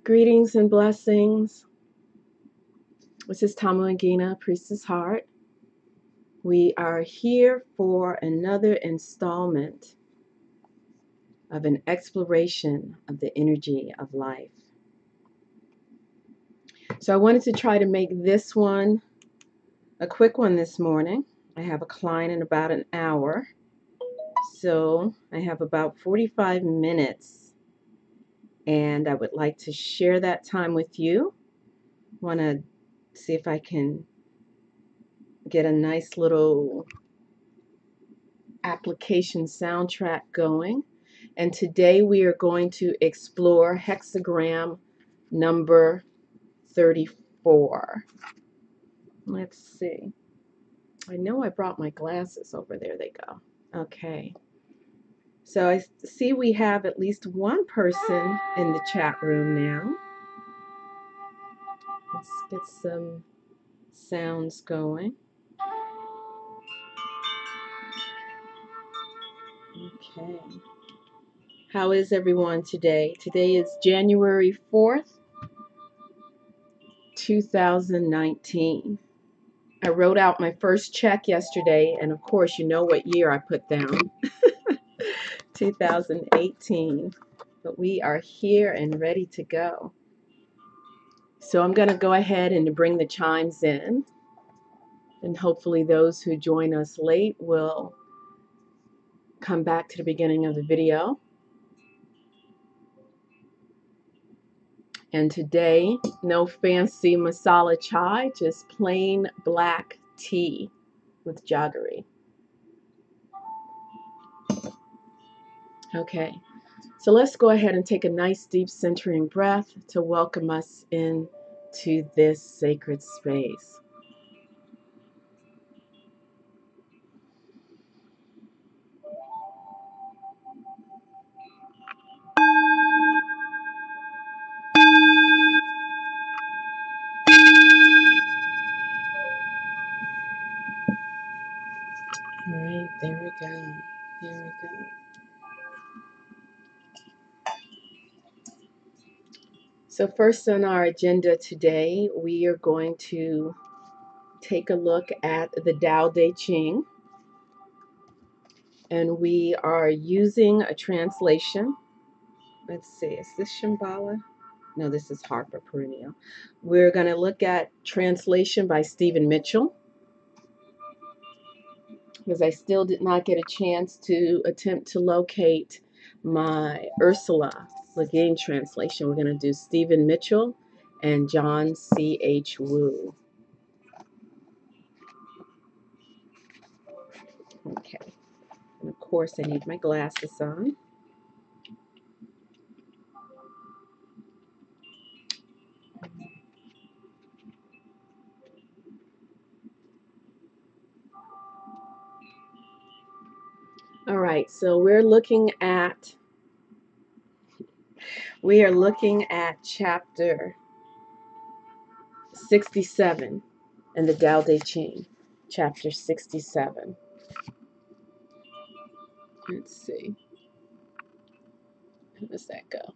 Greetings and blessings. This is Tamu and Gina, Priestess Heart. We are here for another installment of an exploration of the energy of life. So I wanted to try to make this one a quick one this morning. I have a client in about an hour. So I have about 45 minutes and I would like to share that time with you. Want to see if I can get a nice little application soundtrack going. And today we are going to explore hexagram number 34. Let's see. I know I brought my glasses over. There they go. Okay. So I see we have at least one person in the chat room now. Let's get some sounds going. Okay. How is everyone today? Today is January 4th, 2019. I wrote out my first check yesterday, and of course, you know what year I put down. 2018. But we are here and ready to go. So I'm going to go ahead and bring the chimes in. And hopefully those who join us late will come back to the beginning of the video. And today, no fancy masala chai, just plain black tea with jaggery. Okay, so let's go ahead and take a nice deep centering breath to welcome us into this sacred space. All right, there we go. There we go. So first on our agenda today, we are going to take a look at the Tao Te Ching. And we are using a translation. Let's see, is this Shambhala? No, this is Harper Perennial. We're going to look at translation by Stephen Mitchell, because I still did not get a chance to attempt to locate my Ursula Le Guin translation. We're going to do Stephen Mitchell and John C.H. Wu. Okay. And of course, I need my glasses on. All right, so we are looking at chapter 67 in the Tao Te Ching, chapter 67. Let's see. How does that go?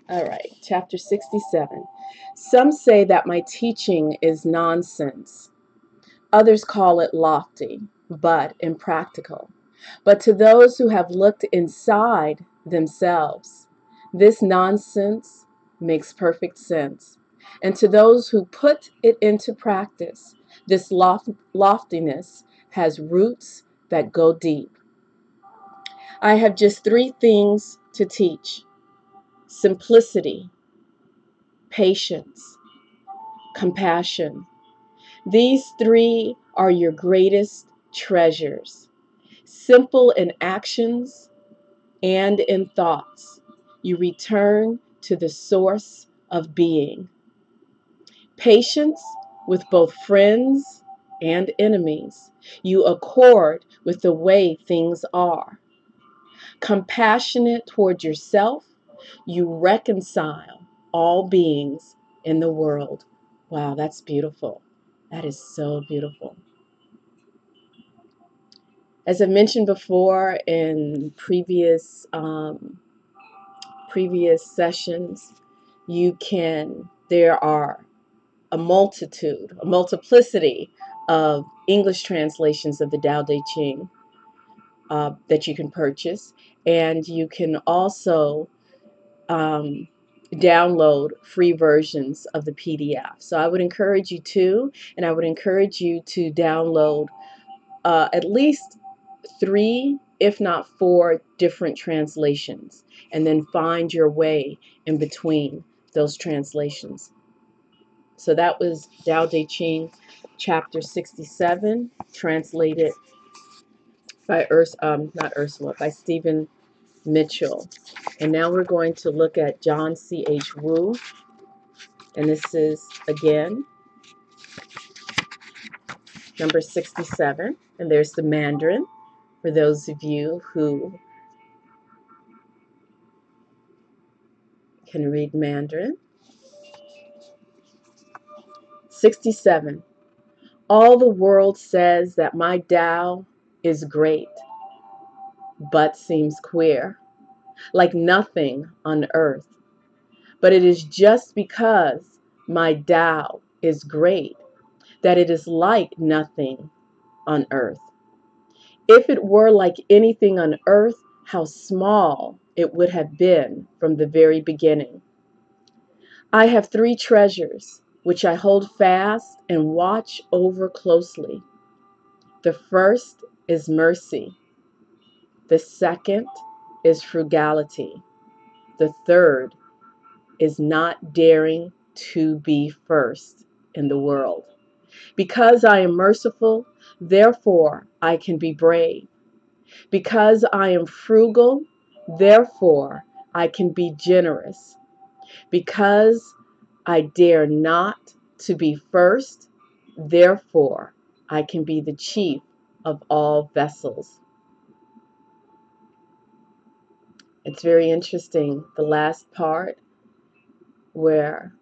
All right, chapter 67. Some say that my teaching is nonsense. Others call it lofty, but impractical. But to those who have looked inside themselves, this nonsense makes perfect sense. And to those who put it into practice, this loftiness has roots that go deep. I have just three things to teach: simplicity, patience, compassion. These three are your greatest treasures. Simple in actions and in thoughts, you return to the source of being. Patience with both friends and enemies, you accord with the way things are. Compassionate toward yourself, you reconcile all beings in the world. Wow, that's beautiful. That is so beautiful. As I mentioned before in previous sessions, there are a multiplicity of English translations of the Tao Te Ching that you can purchase, and you can also download free versions of the PDF. So I would encourage you to, and I would encourage you to download at least 3, if not 4, different translations, and then find your way in between those translations. So that was Tao Te Ching, chapter 67, translated by by Stephen Mitchell. And now we're going to look at John C.H. Wu, and this is again number 67, and there's the Mandarin for those of you who can read Mandarin. 67. All the world says that my Tao is great, but seems queer, like nothing on earth. But it is just because my Tao is great that it is like nothing on earth. If it were like anything on earth, how small it would have been from the very beginning. I have 3 treasures which I hold fast and watch over closely. The first is mercy. The second is frugality. The third is not daring to be first in the world. Because I am merciful, therefore I can be brave. Because I am frugal, therefore I can be generous. Because I dare not to be first, therefore I can be the chief of all vessels. It's very interesting, the last part where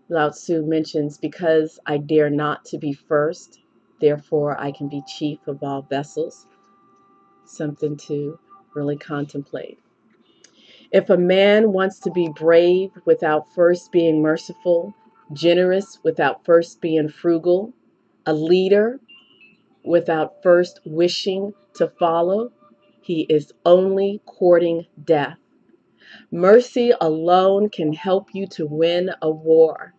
Lao Tzu mentions, because I dare not to be first, therefore I can be chief of all vessels. Something to really contemplate. If a man wants to be brave without first being merciful, generous without first being frugal, a leader without first wishing to follow, he is only courting death. Mercy alone can help you to win a war.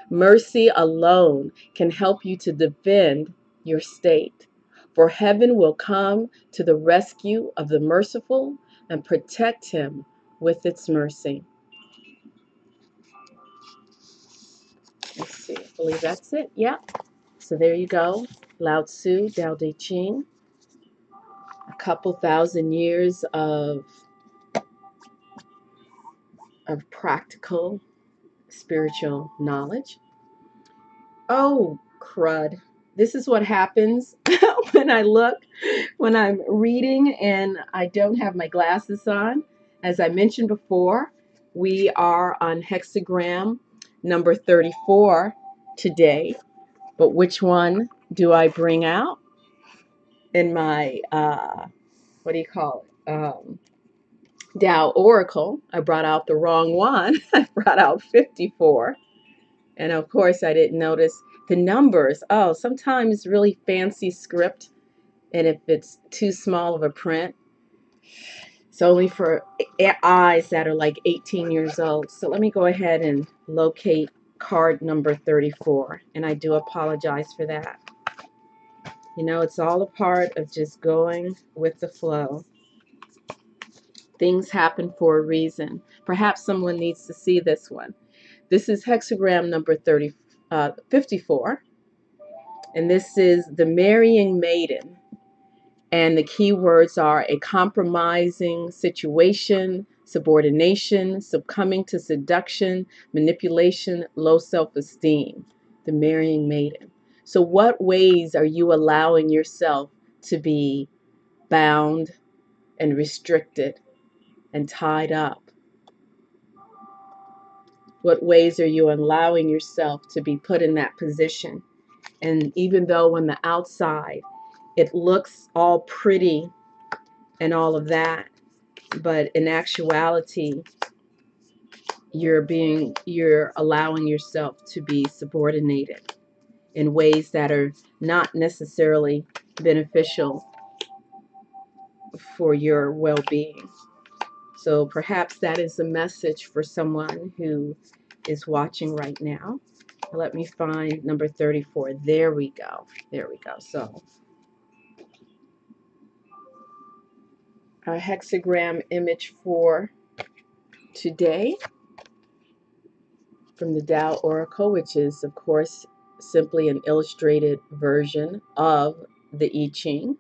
Mercy alone can help you to defend your state. For heaven will come to the rescue of the merciful and protect him with its mercy. Let's see, I believe that's it. Yeah. So there you go. Lao Tzu, Tao Te Ching. A couple thousand years of practical spiritual knowledge. Oh, crud. This is what happens when I'm reading and I don't have my glasses on. As I mentioned before, we are on hexagram number 34 today. But which one do I bring out in my, what do you call it? Tao Oracle? I brought out the wrong one. I brought out 54. And of course, I didn't notice the numbers. Oh, sometimes really fancy script, and if it's too small of a print, it's only for eyes that are like 18 years old. So let me go ahead and locate card number 34, and I do apologize for that. You know, it's all a part of just going with the flow. Things happen for a reason. Perhaps someone needs to see this one. This is hexagram number 54, and this is the marrying maiden. And the key words are a compromising situation, subordination, succumbing to seduction, manipulation, low self-esteem. The marrying maiden. So what ways are you allowing yourself to be bound and restricted and tied up? What ways are you allowing yourself to be put in that position? And even though on the outside it looks all pretty and all of that, but in actuality, you're allowing yourself to be subordinated in ways that are not necessarily beneficial for your well-being. So perhaps that is a message for someone who is watching right now. Let me find number 34. There we go. There we go. So our hexagram image for today from the Tao Oracle, which is, of course, simply an illustrated version of the I Ching.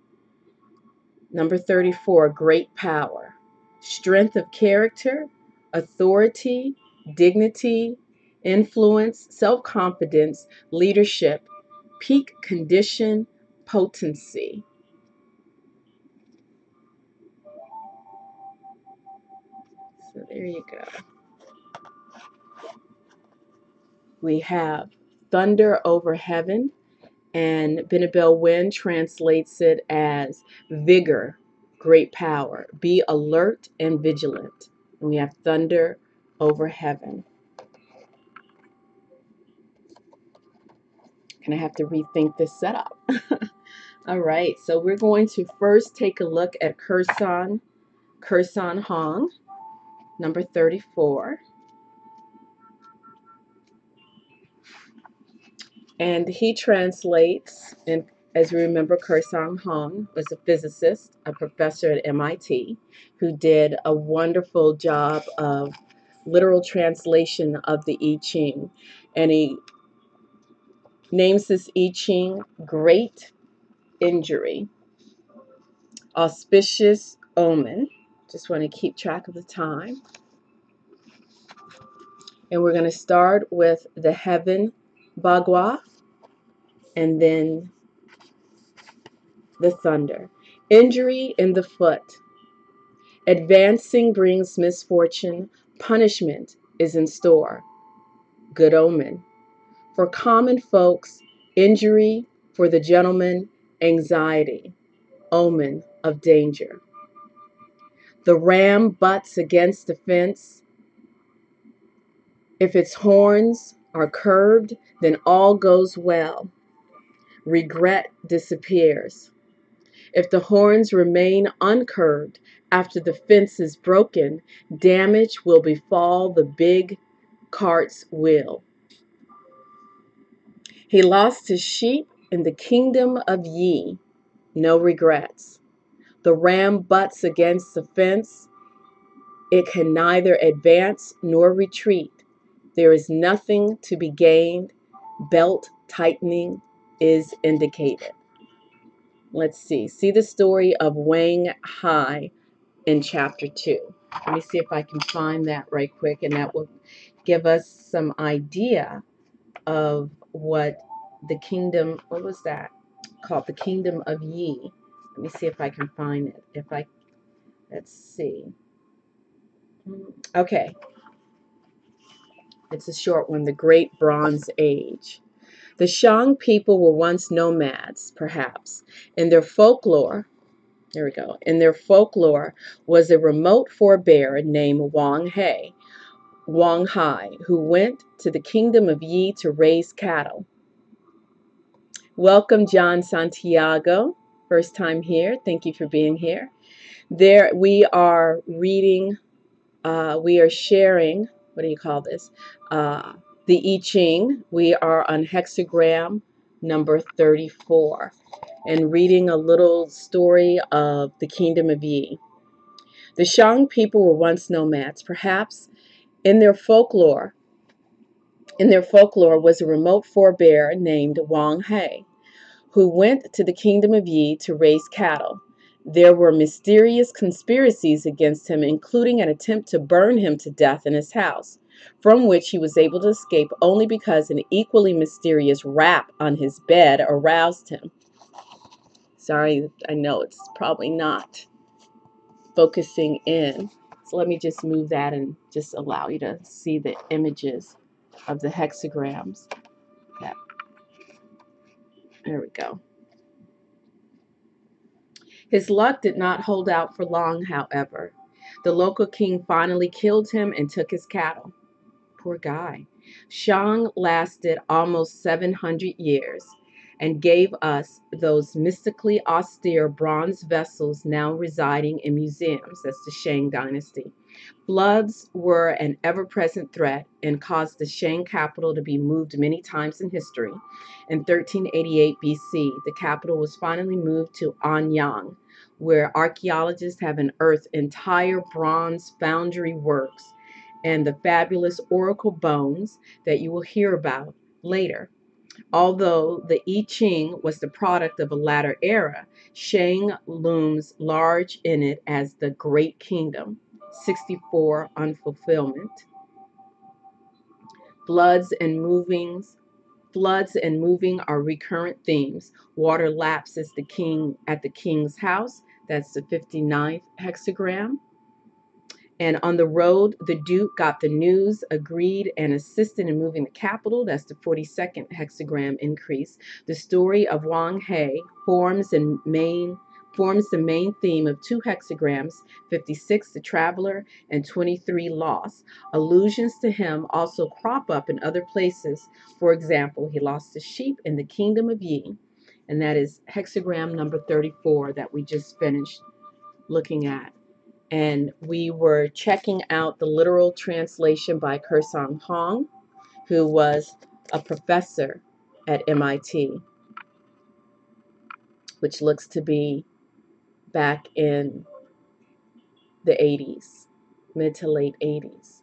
Number 34, great power, strength of character, authority, dignity, influence, self-confidence, leadership, peak condition, potency. So there you go. We have thunder over heaven, and Benabel Wynn translates it as vigor, great power. Be alert and vigilant. And we have thunder over heaven. And I have to rethink this setup. All right, so we're going to first take a look at Kursan Hong, number 34. And he translates, and as we remember, Kursan Hong was a physicist, a professor at MIT, who did a wonderful job of literal translation of the I Ching. And he names this I Ching Great Injury, Auspicious Omen. Just want to keep track of the time. And we're going to start with the Heaven Bagua and then the thunder. Injury in the foot. Advancing brings misfortune. Punishment is in store. Good omen. For common folks, injury. For the gentleman, anxiety. Omen of danger. The ram butts against the fence. If its horns are curved, then all goes well. Regret disappears. If the horns remain uncurved after the fence is broken, damage will befall the big cart's wheel. He lost his sheep in the kingdom of Yi. No regrets. The ram butts against the fence. It can neither advance nor retreat. There is nothing to be gained. Belt tightening is indicated. Let's see. See the story of Wang Hai in chapter 2. Let me see if I can find that right quick, and that will give us some idea of what the kingdom, what was that called? The kingdom of Yi. Let me see if I can find it. Let's see. Okay. It's a short one, the Great Bronze Age. The Shang people were once nomads, perhaps. In their folklore, there we go. In their folklore was a remote forebear named Wang Hai, who went to the kingdom of Yi to raise cattle. Welcome, John Santiago. First time here. Thank you for being here. There we are reading, we are sharing, what do you call this? The I Ching. We are on hexagram number 34 and reading a little story of the kingdom of Yi. The Shang people were once nomads. Perhaps in their folklore was a remote forebear named Wang Hai, who went to the kingdom of Yi to raise cattle. There were mysterious conspiracies against him, including an attempt to burn him to death in his house, from which he was able to escape only because an equally mysterious rap on his bed aroused him. Sorry, I know it's probably not focusing in. So let me just move that and just allow you to see the images of the hexagrams. There we go. His luck did not hold out for long, however. The local king finally killed him and took his cattle. Poor guy. Shang lasted almost 700 years and gave us those mystically austere bronze vessels now residing in museums. That's the Shang dynasty. Floods were an ever-present threat and caused the Shang capital to be moved many times in history. In 1388 BC, the capital was finally moved to Anyang, where archaeologists have unearthed entire bronze foundry works and the fabulous oracle bones that you will hear about later. Although the I Ching was the product of a latter era, Shang looms large in it as the Great Kingdom, 64 unfulfillment. Floods and movings. Floods and moving are recurrent themes. Water lapses at the king's house. That's the 59th hexagram. And on the road, the Duke got the news, agreed, and assisted in moving the capital. That's the 42nd hexagram increase. The story of Wang He forms the main theme of two hexagrams, 56, the traveler, and 23, loss. Allusions to him also crop up in other places. For example, he lost his sheep in the kingdom of Yi, and that is hexagram number 34 that we just finished looking at. And we were checking out the literal translation by Kersang Hong, who was a professor at MIT, which looks to be back in the 80s, mid to late 80s.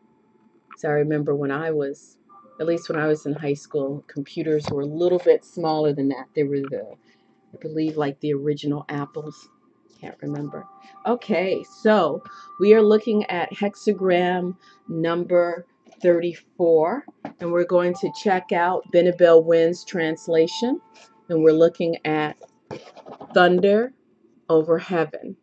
So I remember at least when I was in high school, computers were a little bit smaller than that. They were I believe, like the original Apples. Can't remember. Okay, so we are looking at hexagram number 34, and we're going to check out Benabel Wynn's translation, and we're looking at thunder over heaven.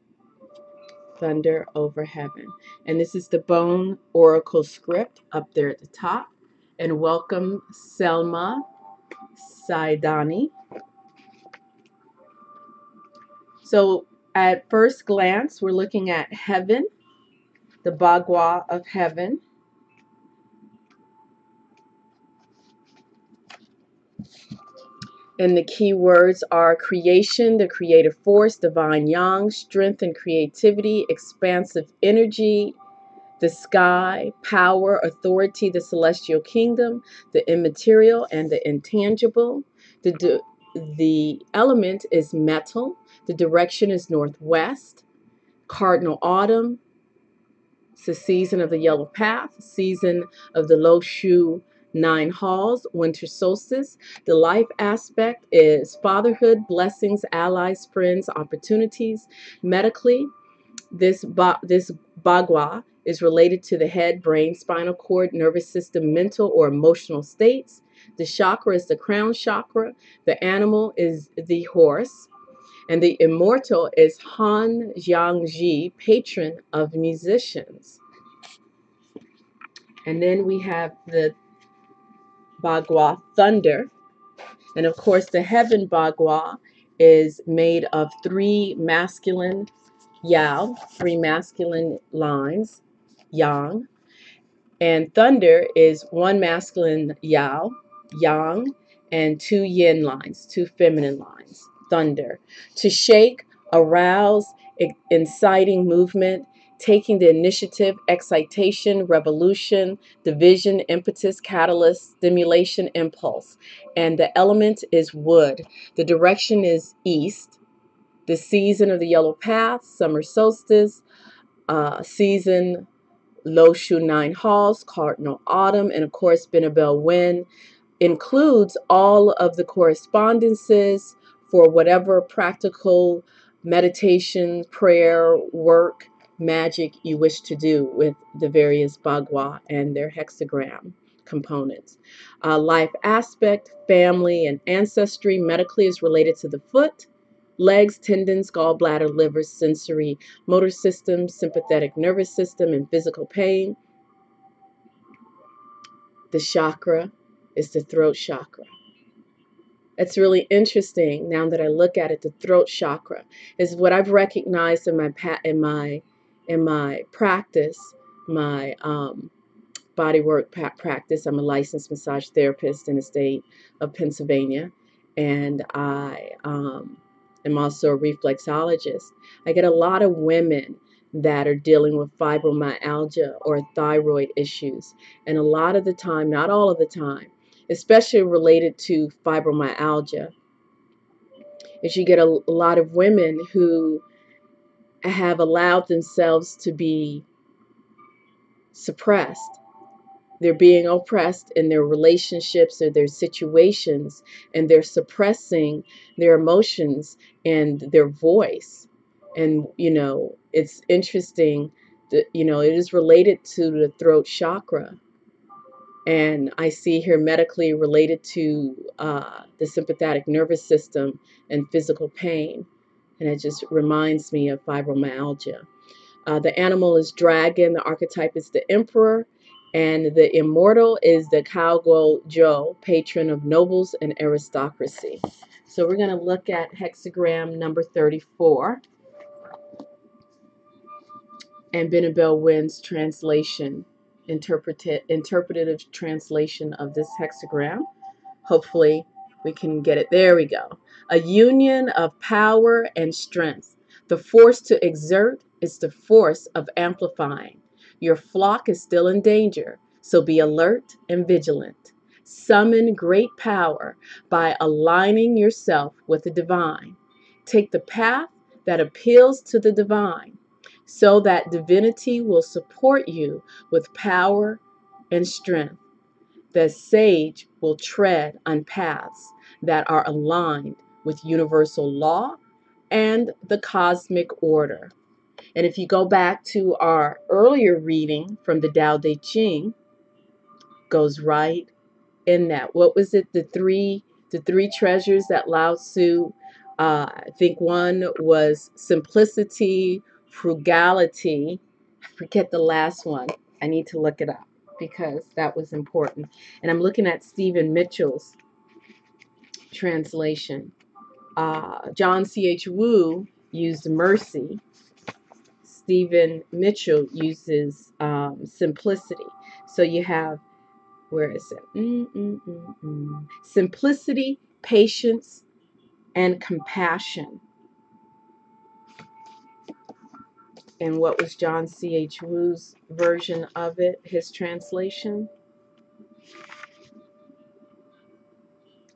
Thunder over heaven. And this is the Bone Oracle script up there at the top. And welcome, Selma Saidani. So at first glance, we're looking at heaven, the Bagua of heaven. And the key words are creation, the creative force, divine yang, strength and creativity, expansive energy, the sky, power, authority, the celestial kingdom, the immaterial and the intangible. The element is metal. The direction is northwest. Cardinal autumn. It's the season of the yellow path, season of the low shoe 9 halls, winter solstice. The life aspect is fatherhood, blessings, allies, friends, opportunities. Medically, this bagua is related to the head, brain, spinal cord, nervous system, mental or emotional states. The chakra is the crown chakra. The animal is the horse. And the immortal is Han Jiangji, patron of musicians. And then we have the Bagua thunder. And of course, the heaven Bagua is made of 3 masculine Yao, 3 masculine lines, Yang. And thunder is 1 masculine Yao, Yang, and 2 yin lines, 2 feminine lines, thunder. To shake, arouse, inciting movement, taking the initiative, excitation, revolution, division, impetus, catalyst, stimulation, impulse. And the element is wood. The direction is east. The season of the yellow path, summer solstice, season low shoe 9 halls, cardinal autumn, and of course Benabel Wynn includes all of the correspondences for whatever practical meditation, prayer, work, magic you wish to do with the various bagua and their hexagram components. Life aspect, family, and ancestry medically is related to the foot, legs, tendons, gallbladder, liver, sensory, motor system, sympathetic nervous system, and physical pain. The chakra is the throat chakra. It's really interesting now that I look at it. The throat chakra is what I've recognized in my practice, my bodywork practice. I'm a licensed massage therapist in the state of Pennsylvania, and I am also a reflexologist. I get a lot of women that are dealing with fibromyalgia or thyroid issues, and a lot of the time, not all of the time, especially related to fibromyalgia, is you get a lot of women who have allowed themselves to be suppressed. They're being oppressed in their relationships or their situations, and they're suppressing their emotions and their voice. And, it's interesting that, it is related to the throat chakra. And I see here medically related to the sympathetic nervous system and physical pain. And it just reminds me of fibromyalgia. The animal is dragon, the archetype is the emperor, and the immortal is the Cowgirl Joe, patron of nobles and aristocracy. So we're going to look at hexagram number 34 and Benabel Wynn's translation, interpretative translation of this hexagram. Hopefully we can get it. There we go. A union of power and strength. The force to exert is the force of amplifying. Your flock is still in danger, so be alert and vigilant. Summon great power by aligning yourself with the divine. Take the path that appeals to the divine, so that divinity will support you with power and strength. The sage will tread on paths that are aligned with universal law and the cosmic order. And if you go back to our earlier reading from the Tao Te Ching, goes right in that. What was it? The three treasures that Lao Tzu. I think one was simplicity, frugality. I forget the last one. I need to look it up because that was important. And I'm looking at Stephen Mitchell's translation. John C.H. Wu used mercy. Stephen Mitchell uses simplicity. So you have, where is it? Simplicity, patience, and compassion. And what was John C.H. Wu's version of it, his translation?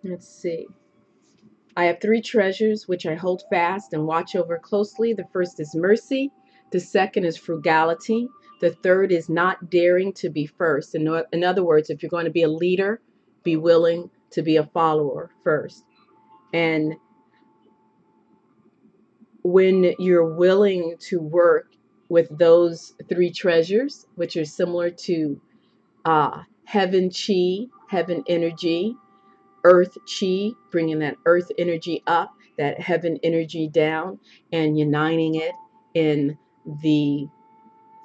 Let's see. I have three treasures which I hold fast and watch over closely. The first is mercy. The second is frugality. The third is not daring to be first. In other words, if you're going to be a leader, be willing to be a follower first. And when you're willing to work with those three treasures, which are similar to heaven chi, heaven energy, earth chi, bringing that earth energy up, that heaven energy down, and uniting it in the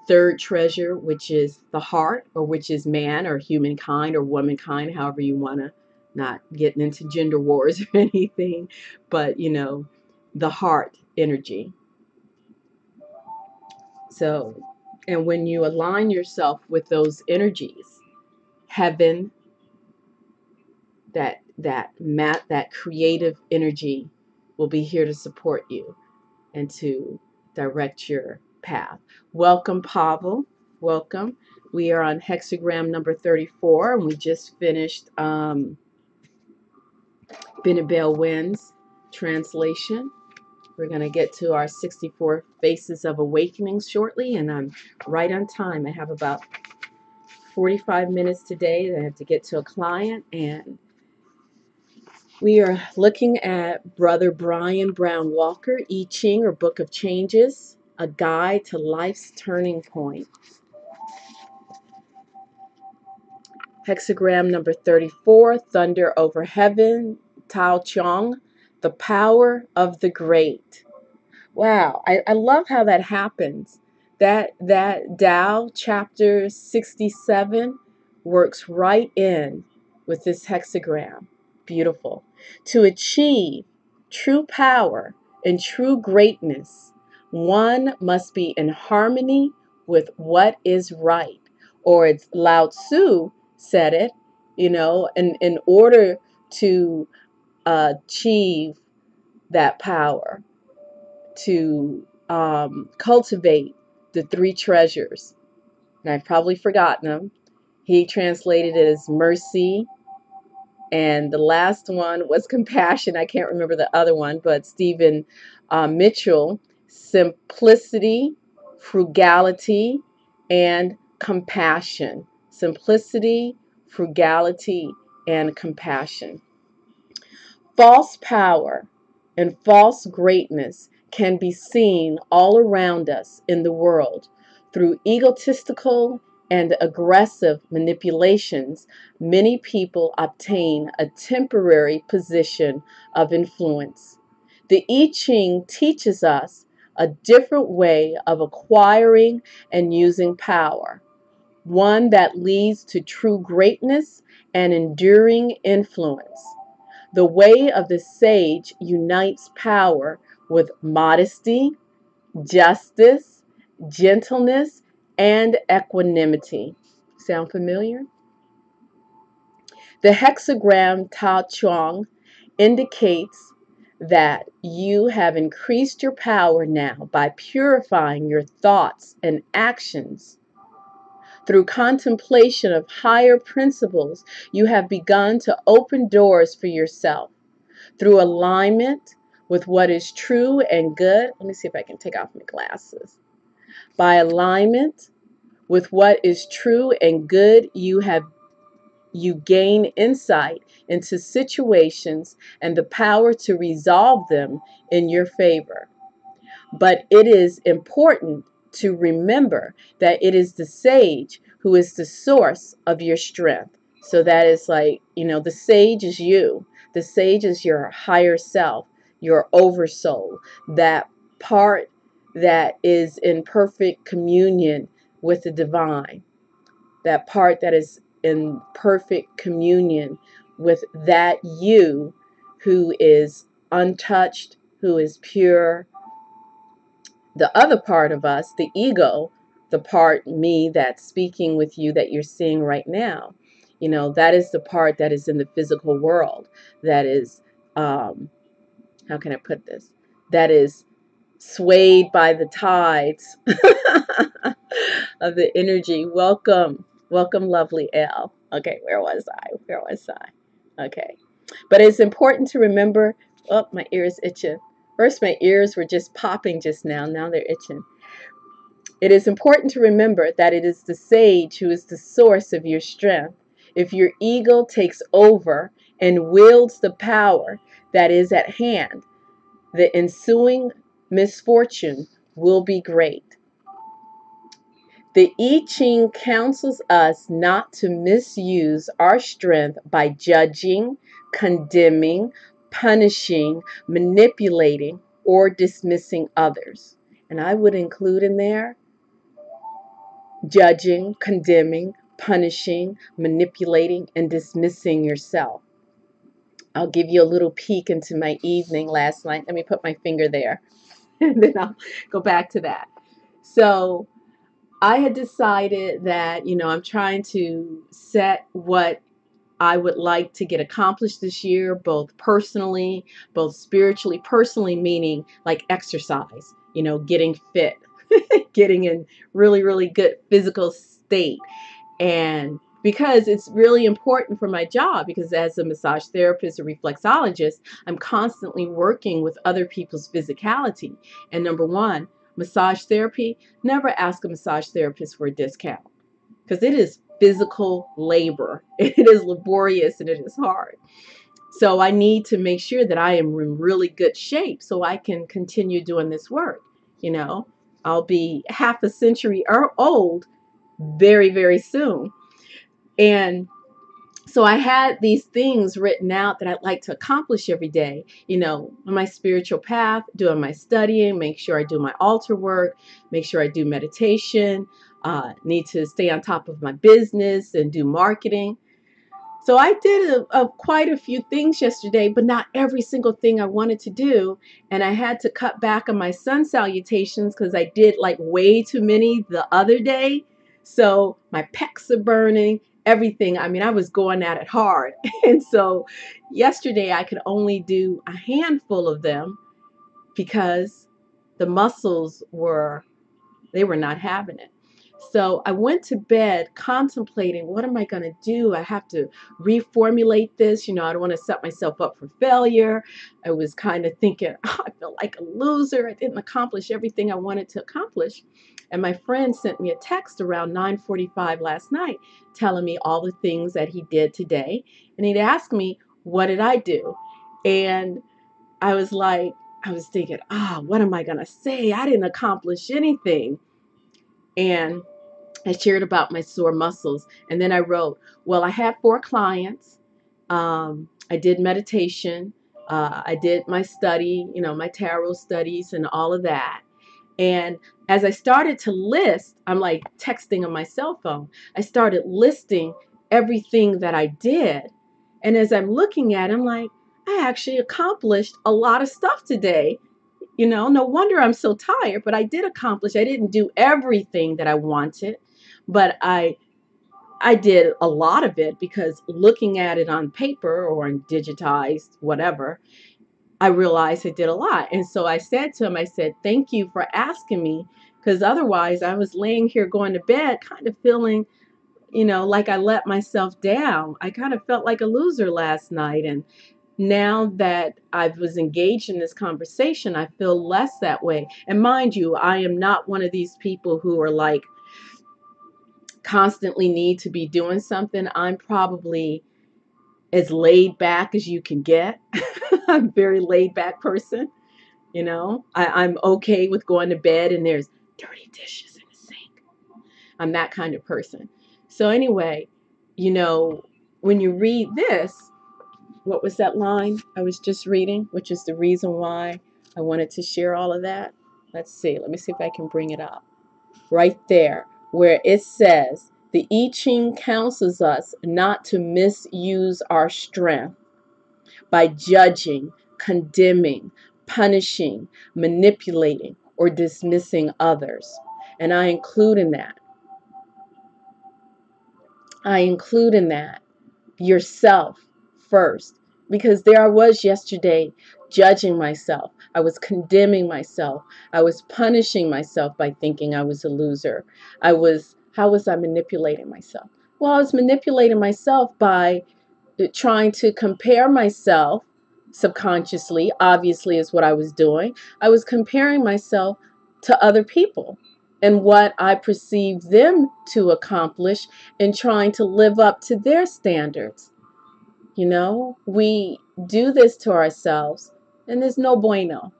third treasure, which is the heart, or which is man or humankind or womankind, however you want to, not getting into gender wars or anything, but the heart energy. So, and when you align yourself with those energies, heaven, that creative energy will be here to support you and to direct your path. Welcome, Pavel. Welcome. We are on hexagram number 34, and we just finished Benabel Wynn's translation. We're going to get to our 64 Faces of Awakening shortly, and I'm right on time. I have about 45 minutes today. I have to get to a client, and we are looking at Brother Brian Brown Walker, I Ching, or Book of Changes, a guide to life's turning point. Hexagram number 34, Thunder over Heaven, Tao Chong, the power of the great. Wow, I love how that happens. That Tao chapter 67 works right in with this hexagram. Beautiful. To achieve true power and true greatness, one must be in harmony with what is right. Or it's Lao Tzu said it, in order to achieve that power, to cultivate the three treasures. And I've probably forgotten them. He translated it as mercy, and the last one was compassion. I can't remember the other one, but Stephen Mitchell, simplicity, frugality, and compassion. Simplicity, frugality, and compassion. False power and false greatness can be seen all around us in the world through egotistical and aggressive manipulations. Many people obtain a temporary position of influence. The I Ching teaches us a different way of acquiring and using power, one that leads to true greatness and enduring influence. The way of the sage unites power with modesty, justice, gentleness, and equanimity. Sound familiar? The hexagram Tao Chuang indicates that you have increased your power now by purifying your thoughts and actions. Through contemplation of higher principles, you have begun to open doors for yourself. Through alignment with what is true and good. Let me see if I can take off my glasses. By alignment with what is true and good, you gain insight into situations and the power to resolve them in your favor. But it is important to remember that it is the sage who is the source of your strength. So that is like, the sage is you. The sage is your higher self, your oversoul, that part that is in perfect communion with the divine, that part that is in perfect communion with that you who is untouched, who is pure. The other part of us, the ego, the part me that's speaking with you that you're seeing right now, that is the part that is in the physical world, that is, how can I put this? That is swayed by the tides of the energy. Welcome, welcome, lovely L. Okay, where was I? Where was I? Okay. But it's important to remember, oh, my ear is itching. First, my ears were just popping just now. Now they're itching. It is important to remember that it is the sage who is the source of your strength. If your ego takes over and wields the power that is at hand, the ensuing misfortune will be great. The I Ching counsels us not to misuse our strength by judging, condemning, punishing, manipulating, or dismissing others. And I would include in there judging, condemning, punishing, manipulating, and dismissing yourself. I'll give you a little peek into my evening last night. Let me put my finger there, and then I'll go back to that. So I had decided that, I'm trying to set what I would like to get accomplished this year, both personally, both spiritually. Personally meaning like exercise, getting fit, getting in really, really good physical state. And because it's really important for my job, because as a massage therapist, a reflexologist, I'm constantly working with other people's physicality. And number one, massage therapy, never ask a massage therapist for a discount, because it is physical labor. It is laborious and it is hard. So I need to make sure that I am in really good shape so I can continue doing this work. I'll be half a century old very, very soon. And so I had these things written out that I'd like to accomplish every day, on my spiritual path, doing my studying, make sure I do my altar work, make sure I do meditation, need to stay on top of my business and do marketing. So I did quite a few things yesterday, but not every single thing I wanted to do. And I had to cut back on my sun salutations because I did like way too many the other day. So my pecs are burning, everything. I mean, I was going at it hard. And so yesterday I could only do a handful of them because the muscles were not having it. So I went to bed contemplating, what am I going to do? I have to reformulate this. I don't want to set myself up for failure. I was kind of thinking, oh, I feel like a loser. I didn't accomplish everything I wanted to accomplish. And my friend sent me a text around 9:45 last night telling me all the things that he did today. And he'd asked me, what did I do? And I was thinking, what am I going to say? I didn't accomplish anything. And I shared about my sore muscles. And then I wrote, well, I had 4 clients. I did meditation. I did my study, my tarot studies and all of that. And as I started to list, I'm like texting on my cell phone. I started listing everything that I did. And as I'm looking at it, I'm like, I actually accomplished a lot of stuff today. No wonder I'm so tired, but I did accomplish. I didn't do everything that I wanted, but I did a lot of it because looking at it on paper or in digitized, whatever, I realized I did a lot. And so I said to him, I said, thank you for asking me, because otherwise I was laying here going to bed kind of feeling, like I let myself down. I kind of felt like a loser last night. And now that I was engaged in this conversation, I feel less that way. And mind you, I am not one of these people who are like constantly need to be doing something. I'm probably as laid back as you can get. I'm a very laid back person. I'm okay with going to bed and there's dirty dishes in the sink. I'm that kind of person. So anyway, when you read this, what was that line I was just reading, which is the reason why I wanted to share all of that? Let's see. Let me see if I can bring it up. Right there, where it says, the I Ching counsels us not to misuse our strength by judging, condemning, punishing, manipulating, or dismissing others. And I include in that yourself first. Because there I was yesterday judging myself. I was condemning myself. I was punishing myself by thinking I was a loser. How was I manipulating myself? Well, I was manipulating myself by trying to compare myself subconsciously, obviously, is what I was doing. I was comparing myself to other people and what I perceived them to accomplish and trying to live up to their standards. We do this to ourselves, and there's no bueno.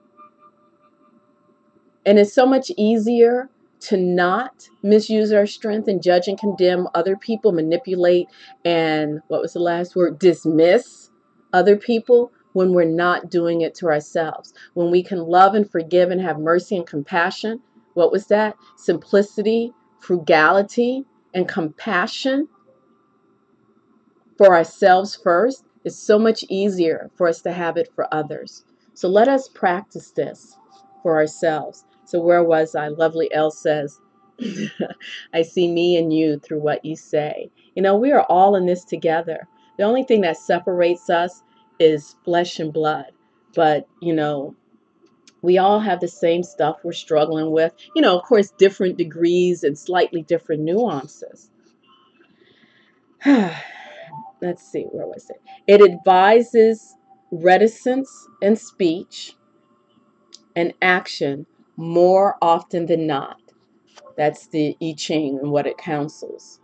And it's so much easier to not misuse our strength and judge and condemn other people, manipulate, and what was the last word? Dismiss other people when we're not doing it to ourselves. When we can love and forgive and have mercy and compassion. What was that? Simplicity, frugality, and compassion for ourselves first. It's so much easier for us to have it for others. So let us practice this for ourselves. So where was I? Lovely Elle says, I see me and you through what you say. We are all in this together. The only thing that separates us is flesh and blood. But, we all have the same stuff we're struggling with. Of course, different degrees and slightly different nuances. Let's see, where was it? It advises reticence in speech and action more often than not. That's the I Ching and what it counsels.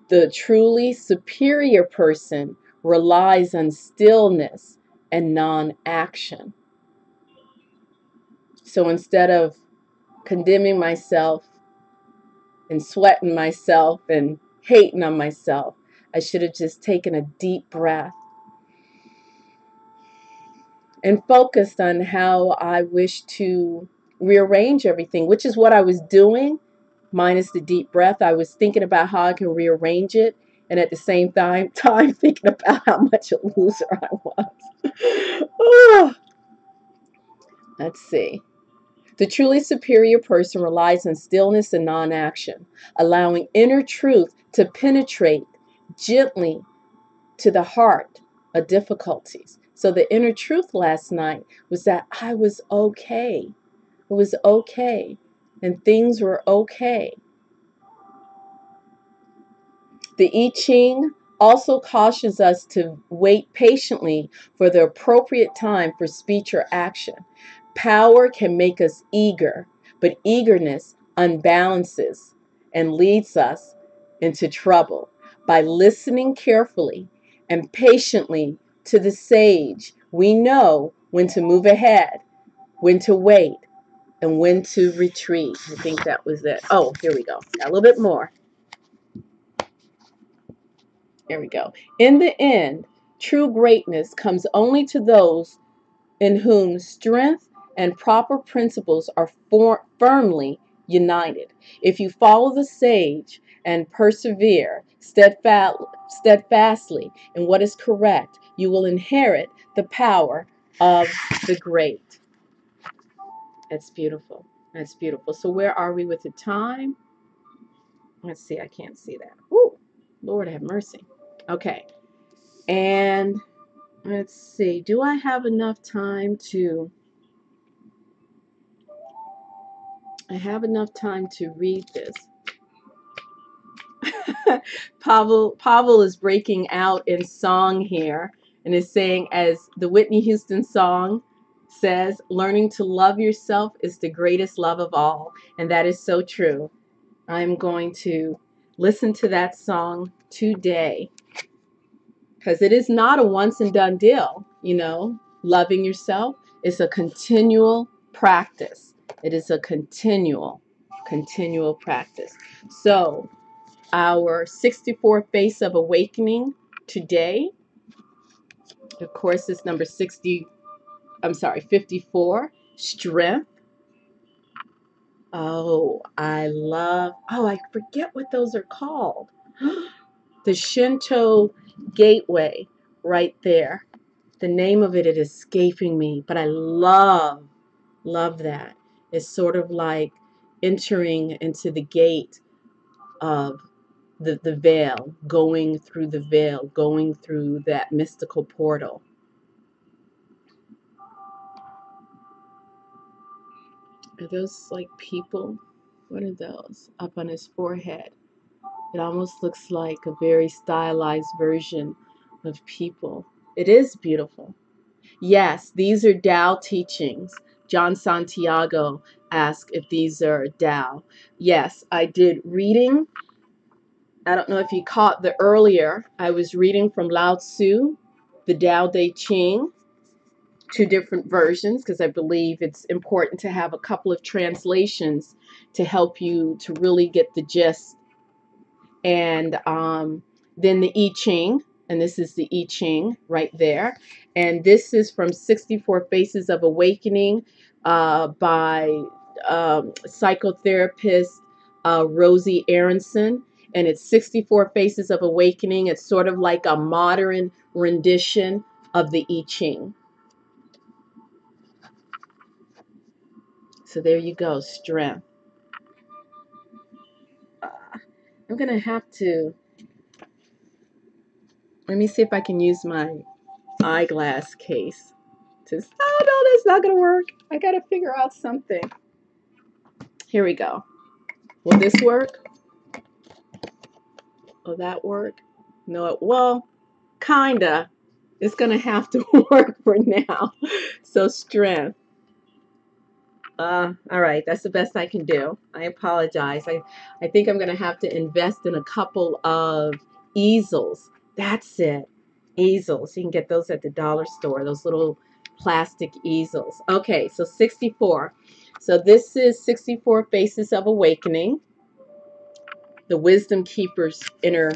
The truly superior person relies on stillness and non-action. So instead of condemning myself and sweating myself and hating on myself, I should have just taken a deep breath and focused on how I wish to rearrange everything, which is what I was doing, minus the deep breath. I was thinking about how I can rearrange it, and at the same time thinking about how much a loser I was. Oh, let's see. The truly superior person relies on stillness and non-action, allowing inner truth to penetrate gently to the heart of difficulties. So the inner truth last night was that I was okay. It was okay. And things were okay. The I Ching also cautions us to wait patiently for the appropriate time for speech or action. Power can make us eager, but eagerness unbalances and leads us into trouble. By listening carefully and patiently to the sage, we know when to move ahead, when to wait, and when to retreat. I think that was it. Oh, here we go. Got a little bit more. There we go. In the end, true greatness comes only to those in whom strength and proper principles are firmly united. If you follow the sage and persevere steadfastly in what is correct, you will inherit the power of the great. That's beautiful. That's beautiful. So where are we with the time? Let's see. I can't see that. Ooh, Lord have mercy. Okay. And let's see. Do I have enough time to... I have enough time to read this. Pavel is breaking out in song here and is saying, as the Whitney Houston song says, learning to love yourself is the greatest love of all. And that is so true. I'm going to listen to that song today, because it is not a once and done deal. You know, loving yourself is a continual practice. It is a continual practice. So our 64th phase of awakening today, of course, is number 54, strength. Oh, I forget what those are called. The Shinto gateway right there. The name of it is escaping me, but I love that. It's sort of like entering into the gate of the veil, going through the veil, going through that mystical portal. Are those like people? What are those up on his forehead? It almost looks like a very stylized version of people. It is beautiful. Yes, these are Tao teachings. John Santiago asked if these are Tao. Yes, I did reading. I don't know if you caught the earlier. I was reading from Lao Tzu, the Tao Te Ching, two different versions, because I believe it's important to have a couple of translations to help you to really get the gist. And then the I Ching, and this is the I Ching right there. And this is from 64 Faces of Awakening by psychotherapist Rosie Aronson. And it's 64 Faces of Awakening. It's sort of like a modern rendition of the I Ching. So there you go, strength. I'm going to have to, let me see if I can use my eyeglass case. Oh no, that's not going to work. I got to figure out something. Here we go. Will this work? Will that work? No, well, kinda. It's going to have to work for now. So strength. All right, that's the best I can do. I apologize. I think I'm going to have to invest in a couple of easels. That's it. Easels. You can get those at the dollar store, those little plastic easels. Okay, so 64. So this is 64 Faces of Awakening, the Wisdom Keeper's Inner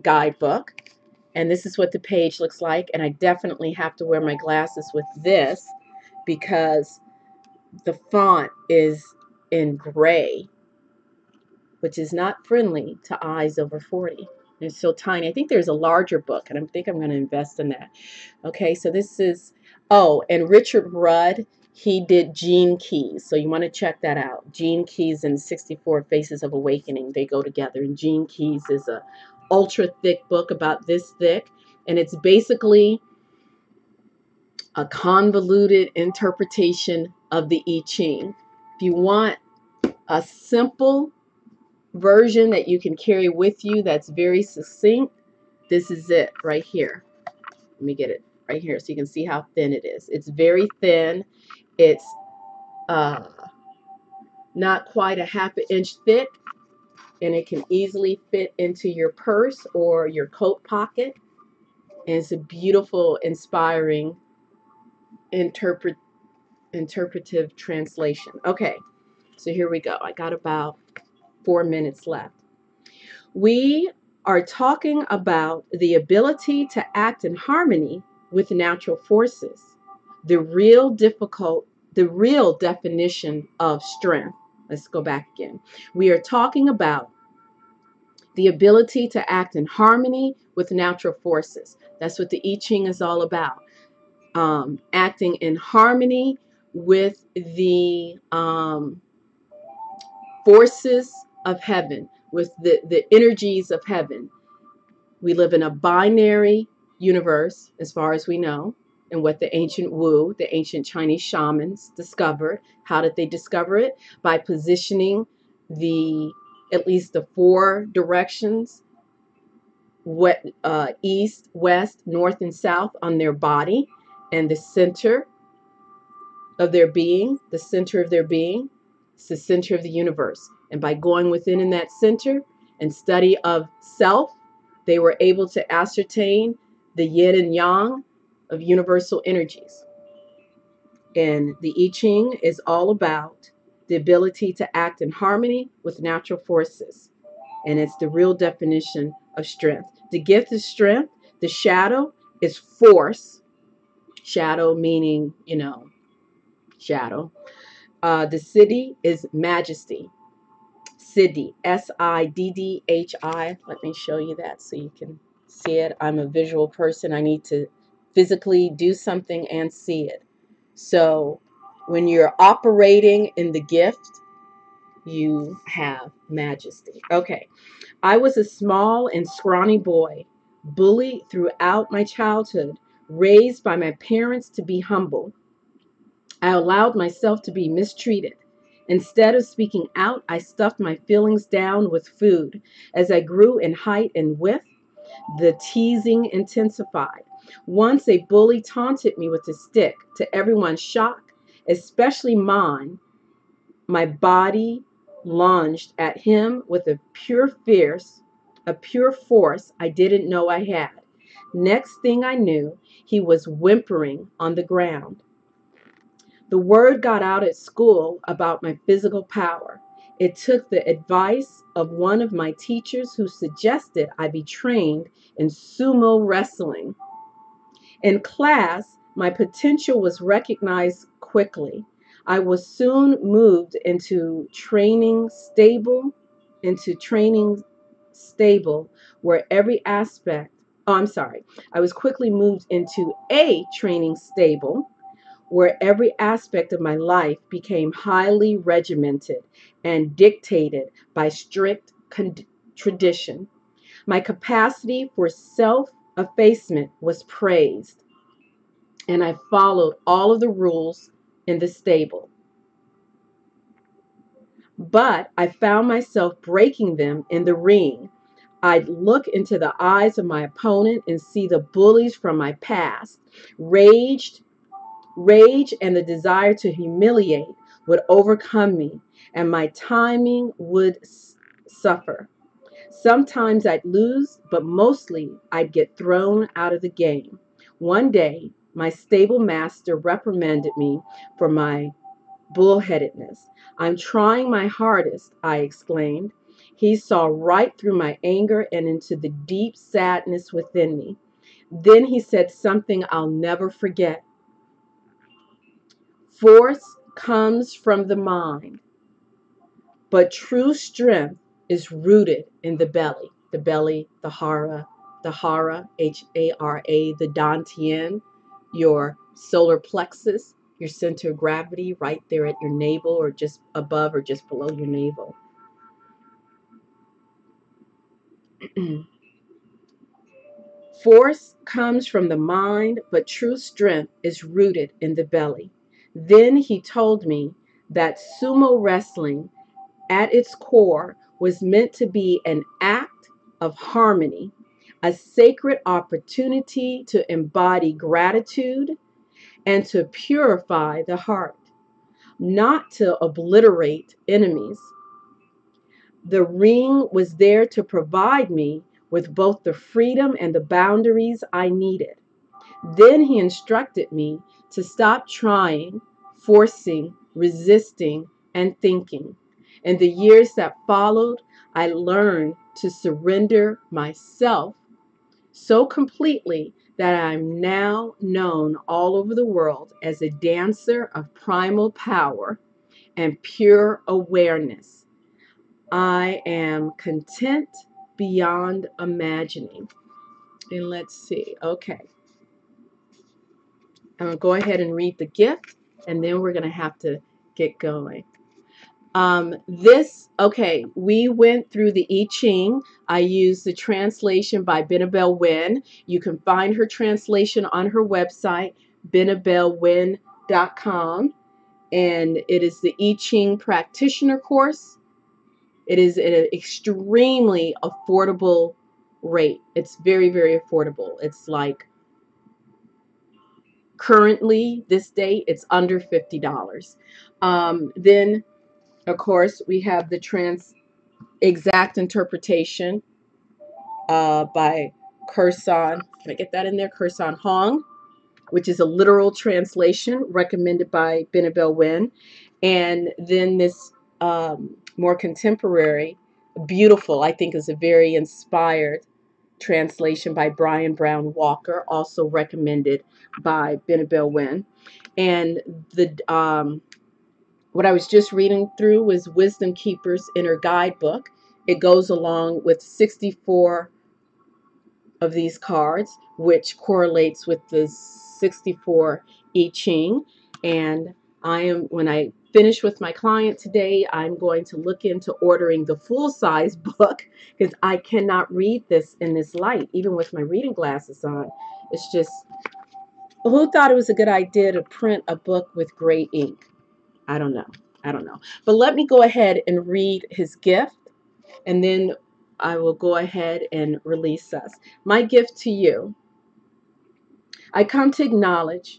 Guidebook. And this is what the page looks like. And I definitely have to wear my glasses with this because the font is in gray, which is not friendly to eyes over 40. It's so tiny. I think there's a larger book, and I think I'm going to invest in that. Okay, so this is, oh, and Richard Rudd, he did Gene Keys. So you want to check that out. Gene Keys and 64 Faces of Awakening, they go together. And Gene Keys is a ultra thick book about this thick. And it's basically a convoluted interpretation of the I Ching. If you want a simple version that you can carry with you that's very succinct, this is it right here. Let me get it right here so you can see how thin it is. It's very thin. It's not quite a half an inch thick, and it can easily fit into your purse or your coat pocket. And it's a beautiful, inspiring, interpretive translation. Okay, so here we go. I got about 4 minutes left. We are talking about the ability to act in harmony with natural forces, the real definition of strength. Let's go back again. We are talking about the ability to act in harmony with natural forces. That's what the I Ching is all about. Acting in harmony with the forces of heaven, with the energies of heaven. We live in a binary universe, as far as we know, and what the ancient Wu, the ancient Chinese shamans discovered. How did they discover it? By positioning at least the 4 directions, east, west, north, and south on their body, and the center of their being, the center of their being, it's the center of the universe. And by going within in that center and study of self, they were able to ascertain the yin and yang of universal energies. And the I Ching is all about the ability to act in harmony with natural forces. And it's the real definition of strength. The gift is strength. The shadow is force. Shadow meaning, shadow. The siddhi is majesty. Siddhi, Siddhi. Let me show you that so you can see it. I'm a visual person. I need to physically do something and see it. So when you're operating in the gift, you have majesty. Okay. I was a small and scrawny boy, bullied throughout my childhood, raised by my parents to be humble. I allowed myself to be mistreated. Instead of speaking out, I stuffed my feelings down with food. As I grew in height and width, the teasing intensified. Once a bully taunted me with a stick. To everyone's shock, especially mine, my body lunged at him with a pure force I didn't know I had. Next thing I knew, he was whimpering on the ground. The word got out at school about my physical power. It took the advice of one of my teachers who suggested I be trained in sumo wrestling. In class, my potential was recognized quickly. I was soon moved into training stable where every aspect, oh, I'm sorry. I was quickly moved into a training stable where every aspect of my life became highly regimented and dictated by strict tradition. My capacity for self-effacement was praised, and I followed all of the rules in the stable. But I found myself breaking them in the ring. I'd look into the eyes of my opponent and see the bullies from my past. Rage and the desire to humiliate would overcome me, and my timing would suffer. Sometimes I'd lose, but mostly I'd get thrown out of the game. One day, my stable master reprimanded me for my bullheadedness. "I'm trying my hardest," I exclaimed. He saw right through my anger and into the deep sadness within me. Then he said something I'll never forget. "Force comes from the mind, but true strength is rooted in the belly." the belly, the hara, H-A-R-A, the dantian, your solar plexus, your center of gravity right there at your navel or just above or just below your navel. Force comes from the mind, but true strength is rooted in the belly. Then he told me that sumo wrestling at its core was meant to be an act of harmony, a sacred opportunity to embody gratitude and to purify the heart, not to obliterate enemies. The ring was there to provide me with both the freedom and the boundaries I needed. Then he instructed me to stop trying, forcing, resisting, and thinking. In the years that followed, I learned to surrender myself so completely that I'm now known all over the world as a dancer of primal power and pure awareness. I am content beyond imagining. And let's see. Okay. I'm going to go ahead and read the gift, and then we're going to have to get going. Okay, we went through the I Ching. I used the translation by B.MSc Wen. You can find her translation on her website, binabelwen.com. And it is the I Ching practitioner course. It is at an extremely affordable rate. It's very, very affordable. It's like currently, this date, it's under $50. Then, of course, we have the exact interpretation by Kursan. Can I get that in there? Kursan Hong, which is a literal translation recommended by B.MSc Wen. And then this more contemporary, beautiful, I think is a very inspired translation by Brian Brown Walker, also recommended by B.MSc Wen. And the what I was just reading through was Wisdom Keeper's Inner Guidebook. It goes along with 64 of these cards, which correlates with the 64 I Ching. And when I finish with my client today, I'm going to look into ordering the full-size book because I cannot read this in this light, even with my reading glasses on. It's just, who thought it was a good idea to print a book with gray ink? I don't know. I don't know. But let me go ahead and read his gift, and then I will go ahead and release us. My gift to you. I come to acknowledge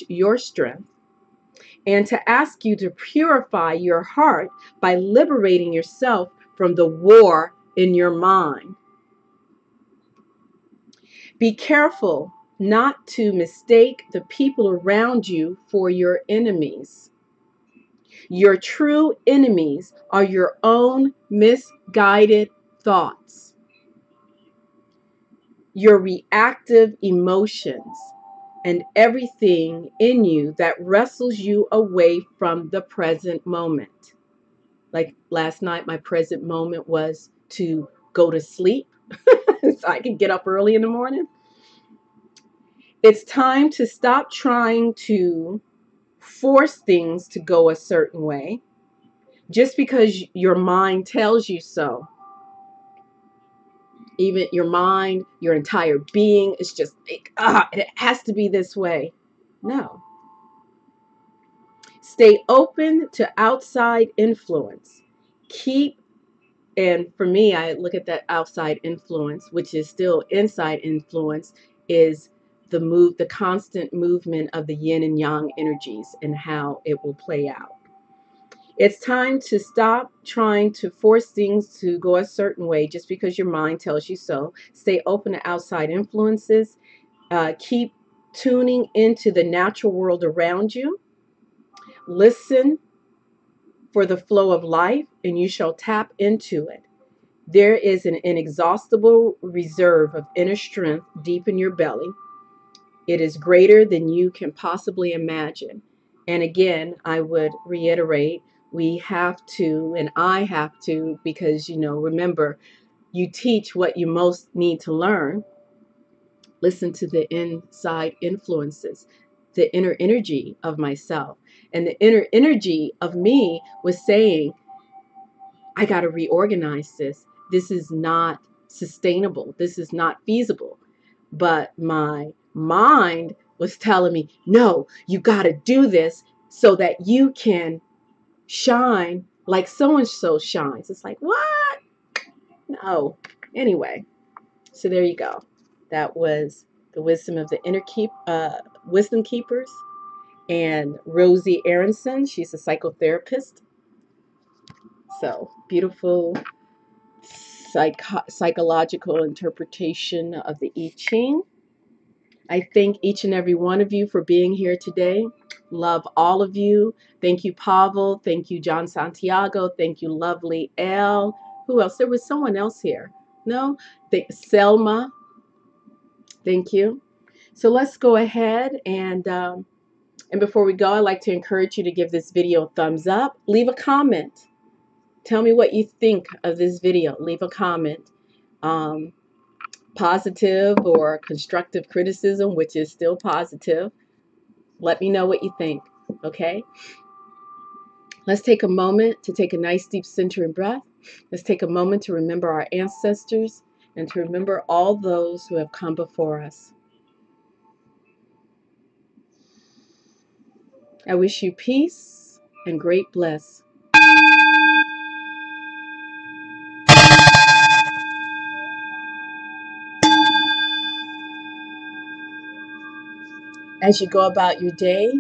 your strength and to ask you to purify your heart by liberating yourself from the war in your mind. Be careful not to mistake the people around you for your enemies. Your true enemies are your own misguided thoughts, your reactive emotions, and everything in you that wrestles you away from the present moment. Like last night, my present moment was to go to sleep so I can get up early in the morning. It's time to stop trying to force things to go a certain way just because your mind tells you so. Even your mind, your entire being is just like, it has to be this way. No. Stay open to outside influence. And for me, I look at that outside influence, which is still inside influence, is the constant movement of the yin and yang energies and how it will play out. It's time to stop trying to force things to go a certain way just because your mind tells you so. Stay open to outside influences. Keep tuning into the natural world around you. Listen for the flow of life, and you shall tap into it. There is an inexhaustible reserve of inner strength deep in your belly. It is greater than you can possibly imagine. And again, I would reiterate We have to, and I have to, because, remember, you teach what you most need to learn. Listen to the inside influences, the inner energy of myself. And the inner energy of me was saying, I got to reorganize this. This is not sustainable. This is not feasible. But my mind was telling me, no, you got to do this so that you can shine like so and so shines. It's like, what? No. Anyway, so there you go. That was the wisdom of the wisdom keepers, and Rosie Aronson. She's a psychotherapist. So beautiful psychological interpretation of the I Ching. I thank each and every one of you for being here today. Love all of you. Thank you, Pavel. Thank you, John Santiago. Thank you, lovely Elle. Who else? There was someone else here. No? Selma. Thank you. So let's go ahead and before we go, I'd like to encourage you to give this video a thumbs up. Leave a comment. Tell me what you think of this video. Leave a comment. Positive or constructive criticism, which is still positive. Let me know what you think, okay? Let's take a moment to take a nice deep centering breath. Let's take a moment to remember our ancestors and to remember all those who have come before us. I wish you peace and great bliss. As you go about your day,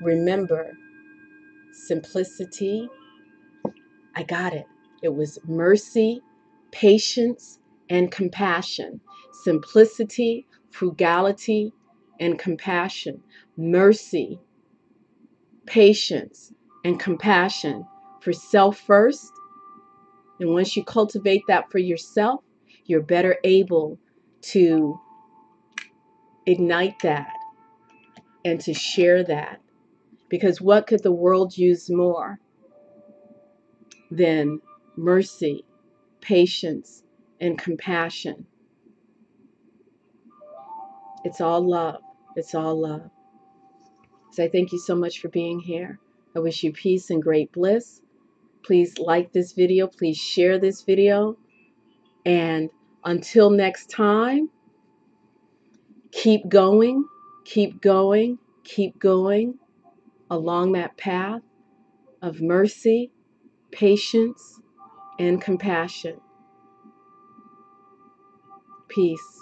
remember simplicity. I got it. It was mercy, patience, and compassion. Simplicity, frugality, and compassion. Mercy, patience, and compassion for self first. And once you cultivate that for yourself, you're better able to ignite that and to share that. Because what could the world use more than mercy, patience, and compassion? It's all love. It's all love. So I thank you so much for being here. I wish you peace and great bliss. Please like this video. Please share this video. And until next time, keep going, keep going, keep going along that path of mercy, patience, and compassion. Peace.